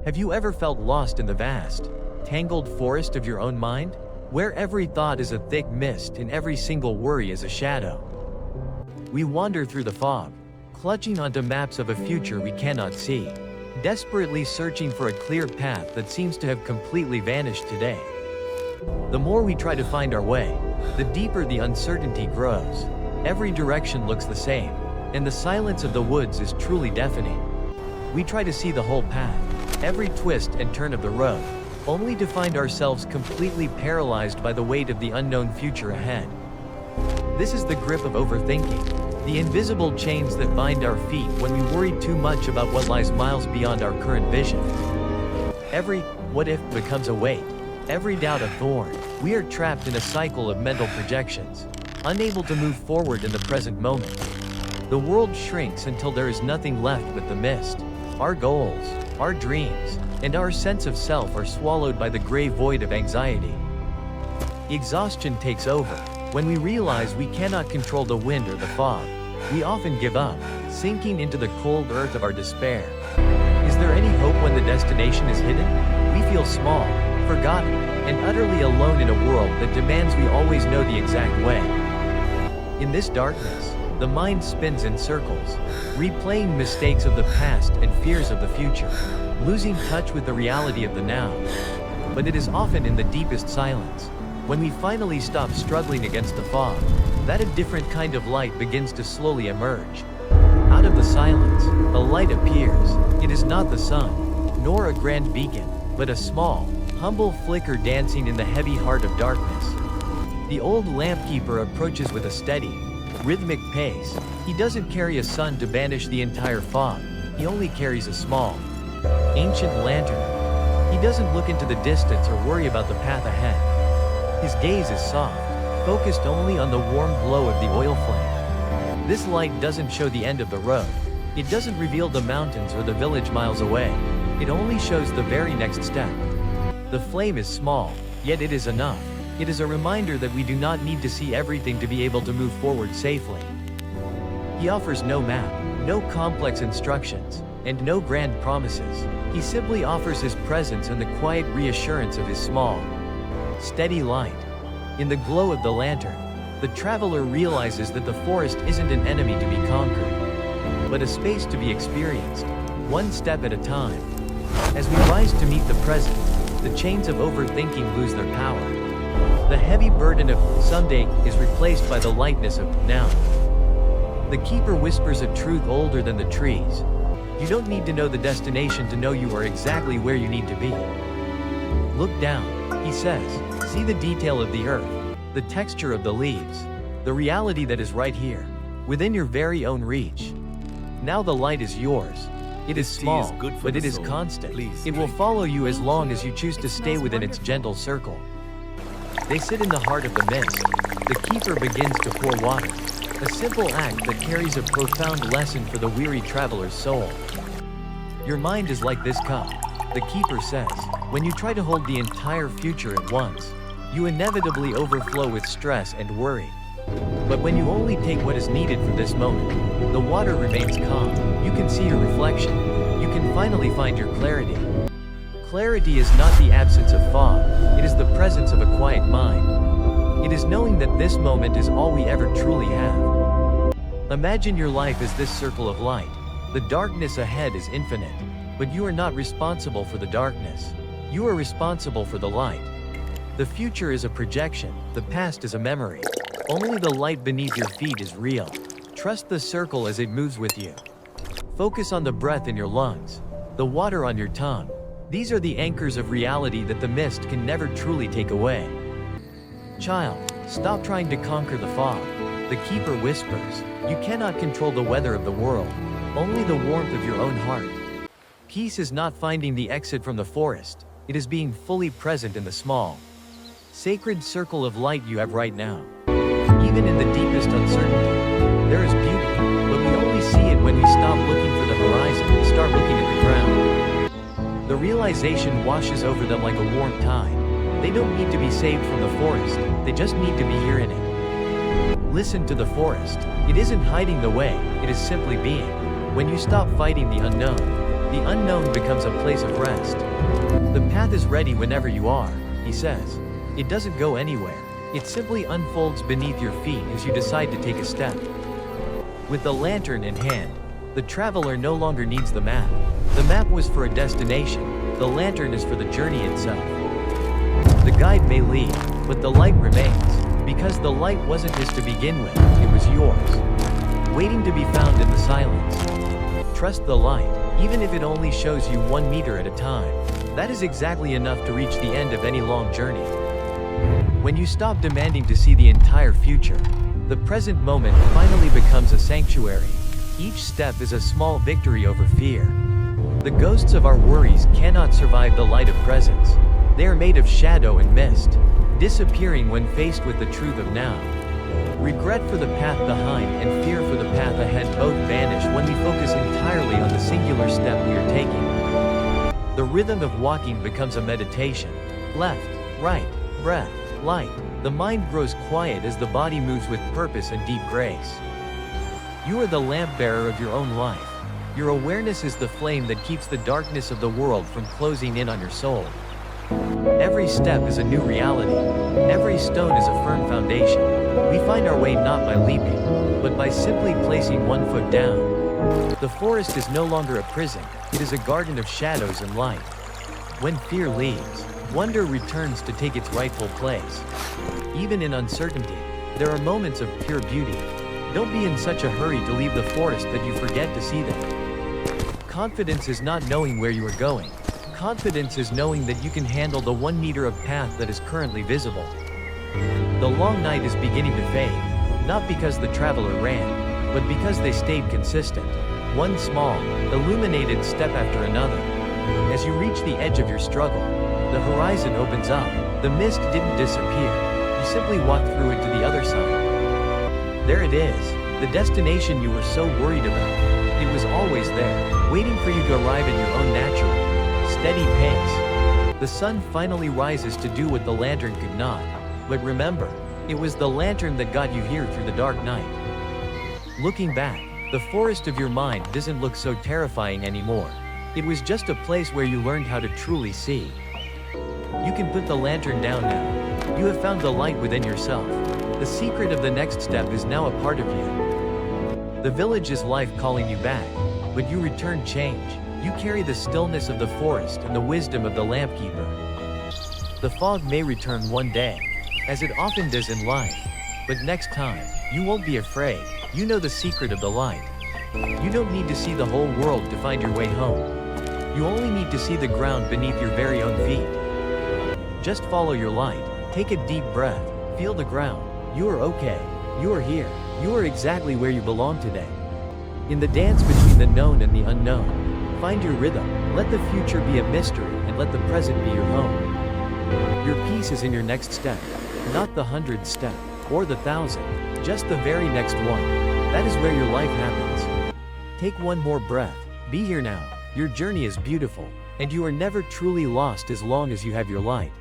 Have you ever felt lost in the vast, tangled forest of your own mind? Where every thought is a thick mist and every single worry is a shadow. We wander through the fog, clutching onto maps of a future we cannot see, desperately searching for a clear path that seems to have completely vanished today. The more we try to find our way, the deeper the uncertainty grows. Every direction looks the same, and the silence of the woods is truly deafening. We try to see the whole path, every twist and turn of the road, only to find ourselves completely paralyzed by the weight of the unknown future ahead. This is the grip of overthinking, the invisible chains that bind our feet when we worry too much about what lies miles beyond our current vision. Every what if becomes a weight, every doubt a thorn. We are trapped in a cycle of mental projections, unable to move forward in the present moment. The world shrinks until there is nothing left but the mist. Our goals, our dreams, and our sense of self are swallowed by the gray void of anxiety. Exhaustion takes over. When we realize we cannot control the wind or the fog, we often give up, sinking into the cold earth of our despair. Is there any hope when the destination is hidden? We feel small, forgotten, and utterly alone in a world that demands we always know the exact way. In this darkness, the mind spins in circles, replaying mistakes of the past and fears of the future, losing touch with the reality of the now. But it is often in the deepest silence, when we finally stop struggling against the fog, that a different kind of light begins to slowly emerge. Out of the silence, a light appears. It is not the sun, nor a grand beacon, but a small, humble flicker dancing in the heavy heart of darkness. The old lampkeeper approaches with a steady, rhythmic pace. He doesn't carry a sun to banish the entire fog. He only carries a small, ancient lantern. He doesn't look into the distance or worry about the path ahead. His gaze is soft, focused only on the warm glow of the oil flame. This light doesn't show the end of the road. It doesn't reveal the mountains or the village miles away. It only shows the very next step. The flame is small, yet it is enough. It is a reminder that we do not need to see everything to be able to move forward safely. He offers no map, no complex instructions, and no grand promises. He simply offers his presence and the quiet reassurance of his small, steady light. In the glow of the lantern, the traveler realizes that the forest isn't an enemy to be conquered, but a space to be experienced, one step at a time. As we rise to meet the present, the chains of overthinking lose their power. The heavy burden of someday is replaced by the lightness of now. The keeper whispers a truth older than the trees. You don't need to know the destination to know you are exactly where you need to be. Look down, he says. See the detail of the earth, the texture of the leaves, the reality that is right here, within your very own reach. Now the light is yours. It is small, but it is constant. It will follow you as long as you choose to stay within its gentle circle. They sit in the heart of the mist. The keeper begins to pour water, a simple act that carries a profound lesson for the weary traveler's soul. Your mind is like this cup, the keeper says. When you try to hold the entire future at once, you inevitably overflow with stress and worry. But when you only take what is needed for this moment, the water remains calm. You can see your reflection. You can finally find your clarity. Clarity is not the absence of fog. It is the presence of a quiet mind. It is knowing that this moment is all we ever truly have. Imagine your life as this circle of light. The darkness ahead is infinite, but you are not responsible for the darkness. You are responsible for the light. The future is a projection, the past is a memory. Only the light beneath your feet is real. Trust the circle as it moves with you. Focus on the breath in your lungs, the water on your tongue. These are the anchors of reality that the mist can never truly take away. Child, stop trying to conquer the fog. The keeper whispers, you cannot control the weather of the world, only the warmth of your own heart. Peace is not finding the exit from the forest, it is being fully present in the small, sacred circle of light you have right now. Even in the deepest uncertainty, there is beauty, but we only see it when we stop looking for the horizon and start looking at the ground. The realization washes over them like a warm tide. They don't need to be saved from the forest, they just need to be here in it. Listen to the forest. It isn't hiding the way, it is simply being. When you stop fighting the unknown, The unknown becomes a place of rest. The path is ready whenever you are, he says. It doesn't go anywhere. It simply unfolds beneath your feet as you decide to take a step. With the lantern in hand, the traveler no longer needs the map. The map was for a destination. The lantern is for the journey itself. The guide may leave, but the light remains. Because the light wasn't his to begin with, it was yours. Waiting to be found in the silence. Trust the light, even if it only shows you 1 meter at a time. That is exactly enough to reach the end of any long journey. When you stop demanding to see the entire future, the present moment finally becomes a sanctuary. Each step is a small victory over fear. The ghosts of our worries cannot survive the light of presence. They are made of shadow and mist, disappearing when faced with the truth of now. Regret for the path behind and fear for the path ahead both vanish when we focus entirely on the singular step we are taking. The rhythm of walking becomes a meditation. Left, right, breath, light. The mind grows quiet as the body moves with purpose and deep grace. You are the lamp bearer of your own life. Your awareness is the flame that keeps the darkness of the world from closing in on your soul. Every step is a new reality. Every stone is a firm foundation. We find our way not by leaping, but by simply placing 1 foot down. The forest is no longer a prison, it is a garden of shadows and light. When fear leaves, wonder returns to take its rightful place. Even in uncertainty, there are moments of pure beauty. Don't be in such a hurry to leave the forest that you forget to see them. Confidence is not knowing where you are going. Confidence is knowing that you can handle the 1 meter of path that is currently visible. The long night is beginning to fade, not because the traveler ran, but because they stayed consistent. One small, illuminated step after another. As you reach the edge of your struggle, the horizon opens up. The mist didn't disappear. You simply walked through it to the other side. There it is, the destination you were so worried about. It was always there, waiting for you to arrive in your own natural, steady pace. The sun finally rises to do what the lantern could not. But remember, it was the lantern that got you here through the dark night. Looking back, the forest of your mind doesn't look so terrifying anymore. It was just a place where you learned how to truly see. You can put the lantern down now. You have found the light within yourself. The secret of the next step is now a part of you. The village is life calling you back, but you return change. You carry the stillness of the forest and the wisdom of the lamp keeper. The fog may return one day, as it often does in life, but next time, you won't be afraid. You know the secret of the light. You don't need to see the whole world to find your way home. You only need to see the ground beneath your very own feet. Just follow your light. Take a deep breath. Feel the ground. You are okay. You are here. You are exactly where you belong today. In the dance between the known and the unknown, find your rhythm. Let the future be a mystery and let the present be your home. Your peace is in your next step, not the 100th step, or the 1,000th, just the very next one. That is where your life happens. Take one more breath. Be here now. Your journey is beautiful, and you are never truly lost as long as you have your light.